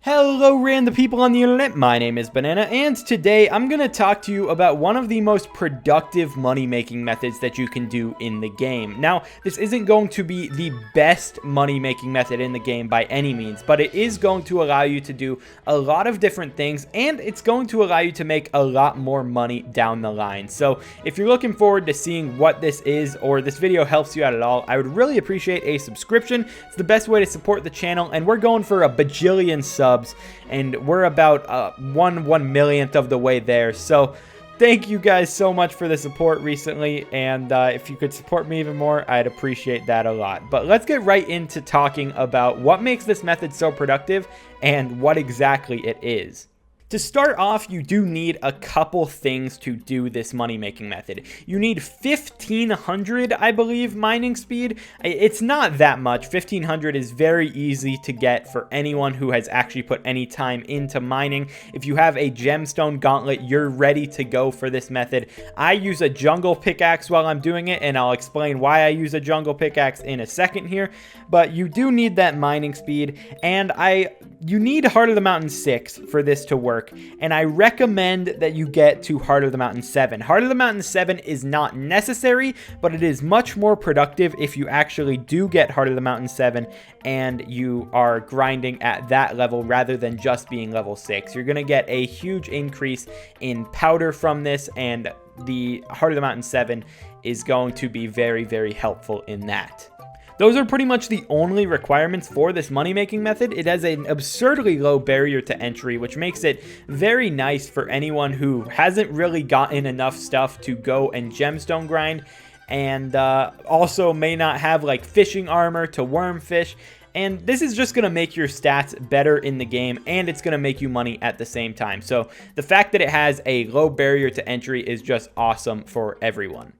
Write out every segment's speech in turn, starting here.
Hello random people on the internet, my name is Banana, and today I'm going to talk to you about one of the most productive money-making methods that you can do in the game. Now, this isn't going to be the best money-making method in the game by any means, but it is going to allow you to do a lot of different things, and it's going to allow you to make a lot more money down the line. So, if you're looking forward to seeing what this is, or this video helps you out at all, I would really appreciate a subscription. It's the best way to support the channel, and we're going for a bajillion subs. And we're about 1/1,000,000th of the way there. So thank you guys so much for the support recently, and if you could support me even more, I'd appreciate that a lot. But let's get right into talking about what makes this method so productive and what exactly it is. To start off, you do need a couple things to do this money-making method. You need 1500, I believe, mining speed. It's not that much. 1500 is very easy to get for anyone who has actually put any time into mining. If you have a gemstone gauntlet, you're ready to go for this method. I use a jungle pickaxe while I'm doing it, and I'll explain why I use a jungle pickaxe in a second here. But you do need that mining speed, and you need Heart of the Mountain 6 for this to work. And I recommend that you get to Heart of the Mountain 7. Heart of the Mountain 7 is not necessary, but it is much more productive if you actually do get Heart of the Mountain 7 and you are grinding at that level rather than just being level 6. You're going to get a huge increase in powder from this, and the Heart of the Mountain 7 is going to be very, very helpful in that. Those are pretty much the only requirements for this money-making method. It has an absurdly low barrier to entry, which makes it very nice for anyone who hasn't really gotten enough stuff to go and gemstone grind, and also may not have like fishing armor to worm fish. And this is just going to make your stats better in the game, and it's going to make you money at the same time. So the fact that it has a low barrier to entry is just awesome for everyone.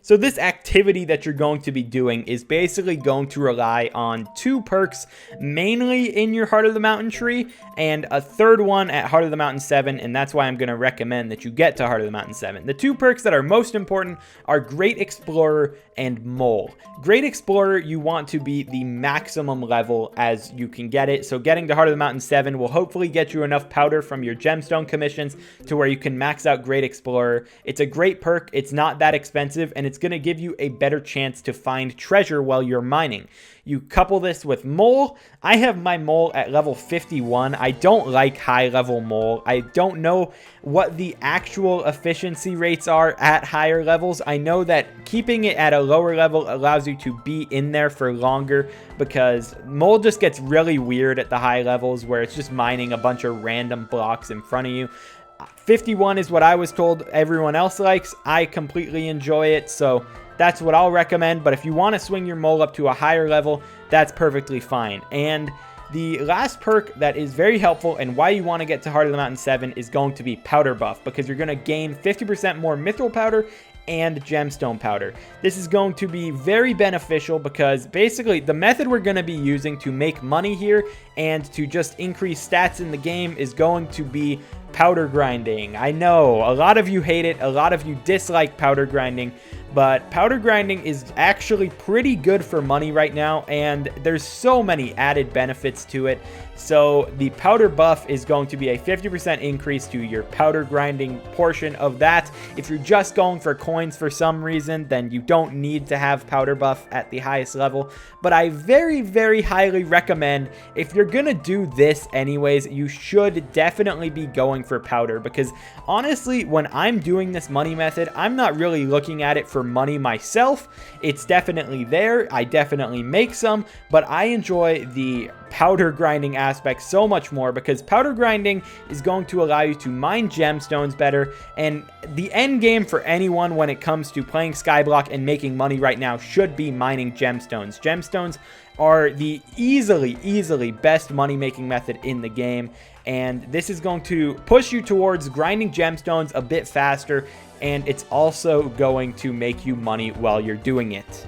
So this activity that you're going to be doing is basically going to rely on 2 perks, mainly in your Heart of the Mountain tree, and a third one at Heart of the Mountain 7, and that's why I'm going to recommend that you get to Heart of the Mountain 7. The 2 perks that are most important are Great Explorer and Mole. Great Explorer, you want to be the maximum level as you can get it, so getting to Heart of the Mountain 7 will hopefully get you enough powder from your gemstone commissions to where you can max out Great Explorer. It's a great perk, it's not that expensive, and it's going to give you a better chance to find treasure while you're mining. You couple this with Mole. I have my Mole at level 51. I don't like high level Mole. I don't know what the actual efficiency rates are at higher levels. I know that keeping it at a lower level allows you to be in there for longer, because Mole just gets really weird at the high levels where it's just mining a bunch of random blocks in front of you. 51 is what I was told everyone else likes. I completely enjoy it, so that's what I'll recommend. But if you want to swing your Mole up to a higher level, that's perfectly fine. And the last perk that is very helpful and why you want to get to Heart of the Mountain 7 is going to be Powder Buff, because you're going to gain 50% more Mithril Powder and gemstone powder. This is going to be very beneficial because basically the method we're going to be using to make money here and to just increase stats in the game is going to be powder grinding. I know a lot of you hate it, a lot of you dislike powder grinding, but powder grinding is actually pretty good for money right now, and there's so many added benefits to it. So the powder buff is going to be a 50% increase to your powder grinding portion of that. If you're just going for coins for some reason, then you don't need to have powder buff at the highest level. But I very, very highly recommend, if you're gonna do this anyways, you should definitely be going for powder, because honestly, when I'm doing this money method, I'm not really looking at it for money myself. It's definitely there. I definitely make some, but I enjoy the powder grinding aspect so much more, because powder grinding is going to allow you to mine gemstones better. And the end game for anyone when it comes to playing Skyblock and making money right now should be mining gemstones. Gemstones are the easily best money making method in the game, and this is going to push you towards grinding gemstones a bit faster, and it's also going to make you money while you're doing it.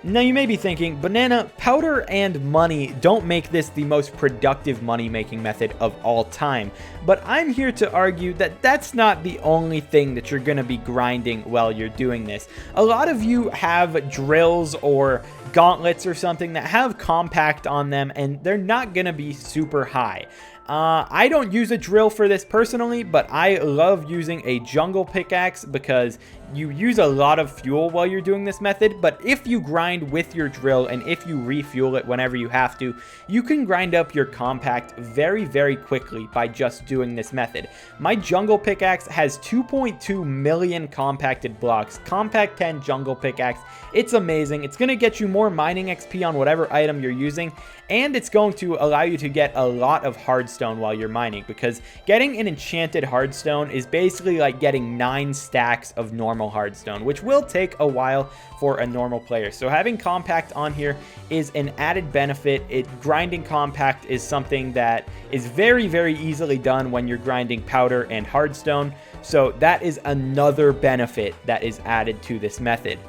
Now you may be thinking, Banana, powder and money don't make this the most productive money-making method of all time, but I'm here to argue that that's not the only thing that you're going to be grinding while you're doing this. A lot of you have drills or gauntlets or something that have compact on them, and they're not going to be super high. I don't use a drill for this personally, but I love using a jungle pickaxe because you use a lot of fuel while you're doing this method. But if you grind with your drill and if you refuel it whenever you have to, you can grind up your compact very, very quickly by just doing this method. My jungle pickaxe has 2.2 million compacted blocks. Compact 10 jungle pickaxe. It's amazing. It's going to get you more mining XP on whatever item you're using, and it's going to allow you to get a lot of hardstone while you're mining, because getting an enchanted hardstone is basically like getting 9 stacks of normal hardstone, which will take a while for a normal player. So having compact on here is an added benefit. Grinding compact is something that is very, very easily done when you're grinding powder and hardstone. So that is another benefit that is added to this method.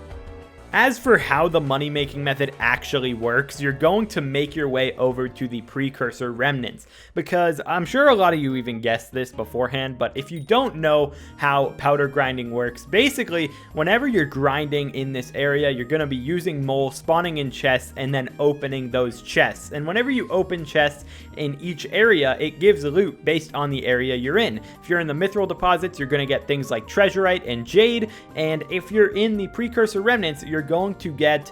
As for how the money-making method actually works, you're going to make your way over to the precursor remnants, because I'm sure a lot of you even guessed this beforehand, but if you don't know how powder grinding works, basically, whenever you're grinding in this area, you're going to be using mole, spawning in chests, and then opening those chests. And whenever you open chests in each area, it gives loot based on the area you're in. If you're in the mithril deposits, you're going to get things like treasurite and jade, and if you're in the precursor remnants, you're going to get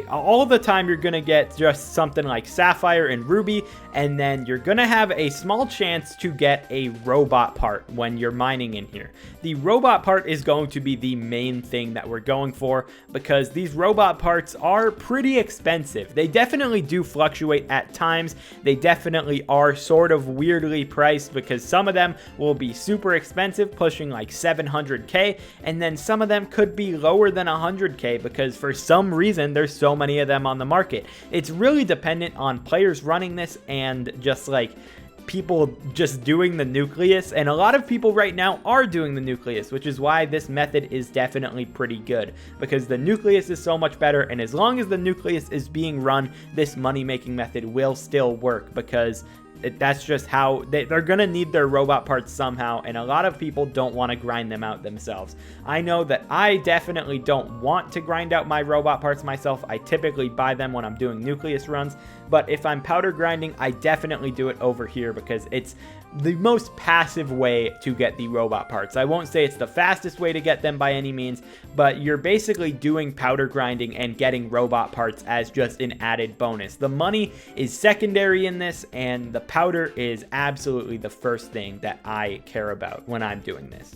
all the time you're going to get just something like sapphire and ruby, and then you're going to have a small chance to get a robot part when you're mining in here. The robot part is going to be the main thing that we're going for, because these robot parts are pretty expensive. They definitely do fluctuate at times. They definitely are sort of weirdly priced, because some of them will be super expensive, pushing like 700k, and then some of them could be lower than 100k, because for some reason there's so many of them on the market. It's really dependent on players running this and just like people just doing the nucleus, and a lot of people right now are doing the nucleus, which is why this method is definitely pretty good, because the nucleus is so much better, and as long as the nucleus is being run, this money-making method will still work, because that's just how they're gonna need their robot parts somehow, and a lot of people don't want to grind them out themselves. I know that I definitely don't want to grind out my robot parts myself. I typically buy them when I'm doing nucleus runs, but if I'm powder grinding, I definitely do it over here, because it's the most passive way to get the robot parts. I won't say it's the fastest way to get them by any means, but you're basically doing powder grinding and getting robot parts as just an added bonus. The money is secondary in this, and the powder is absolutely the first thing that I care about when I'm doing this.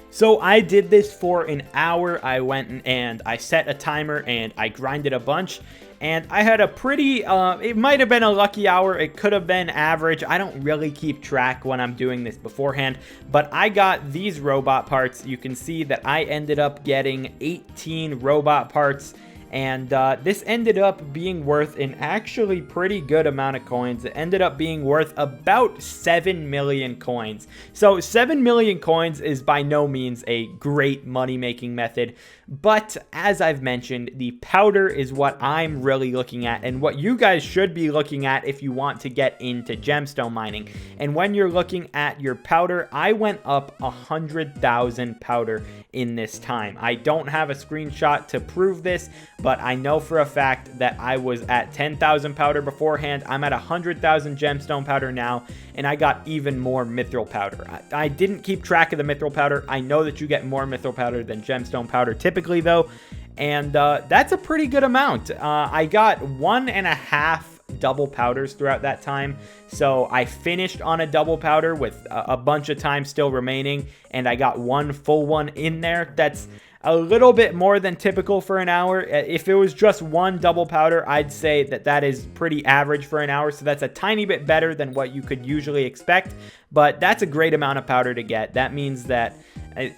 So I did this for an hour. I went and I set a timer and I grinded a bunch, and I had a pretty, it might have been a lucky hour, it could have been average. I don't really keep track when I'm doing this beforehand, but I got these robot parts. You can see that I ended up getting 18 robot parts, and this ended up being worth an actually pretty good amount of coins. It ended up being worth about 7 million coins. So 7 million coins is by no means a great money-making method, but as I've mentioned, the powder is what I'm really looking at, and what you guys should be looking at if you want to get into gemstone mining. And when you're looking at your powder, I went up 100,000 powder in this time. I don't have a screenshot to prove this, but I know for a fact that I was at 10,000 powder beforehand. I'm at 100,000 gemstone powder now, and I got even more mithril powder. I didn't keep track of the mithril powder. I know that you get more mithril powder than gemstone powder typically though, and that's a pretty good amount. I got 1.5 double powders throughout that time, so I finished on a double powder with a bunch of time still remaining, and I got one full one in there. That's a little bit more than typical for an hour. If it was just one double powder, I'd say that that is pretty average for an hour, so that's a tiny bit better than what you could usually expect, but that's a great amount of powder to get. That means that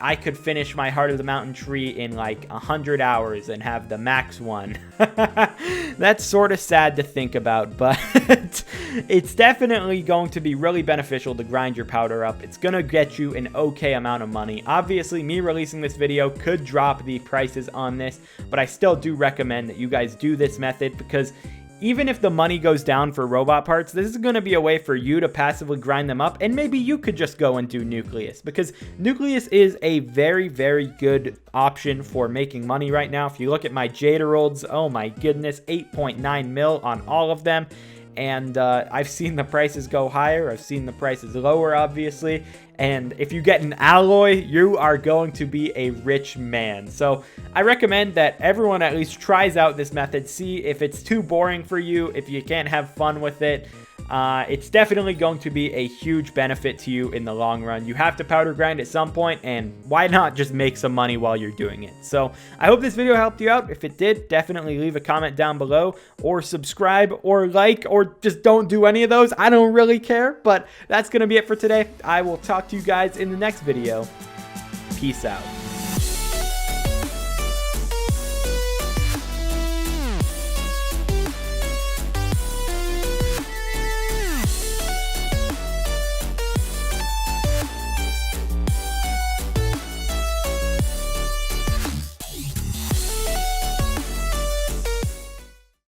I could finish my Heart of the Mountain tree in like 100 hours and have the max one. That's sort of sad to think about, but but it's definitely going to be really beneficial to grind your powder up. It's going to get you an okay amount of money. Obviously, me releasing this video could drop the prices on this, but I still do recommend that you guys do this method, because even if the money goes down for robot parts, this is going to be a way for you to passively grind them up, and maybe you could just go and do Nucleus, because Nucleus is a very, very good option for making money right now. If you look at my Jade Emeralds, oh my goodness, 8.9 mil on all of them. And I've seen the prices go higher. I've seen the prices lower, obviously. And if you get an alloy, you are going to be a rich man. So I recommend that everyone at least tries out this method. See if it's too boring for you, if you can't have fun with it. It's definitely going to be a huge benefit to you in the long run. You have to powder grind at some point, and why not just make some money while you're doing it? So I hope this video helped you out. If it did, definitely leave a comment down below, or subscribe, or like, or just don't do any of those. I don't really care, but that's going to be it for today. I will talk to you guys in the next video. Peace out.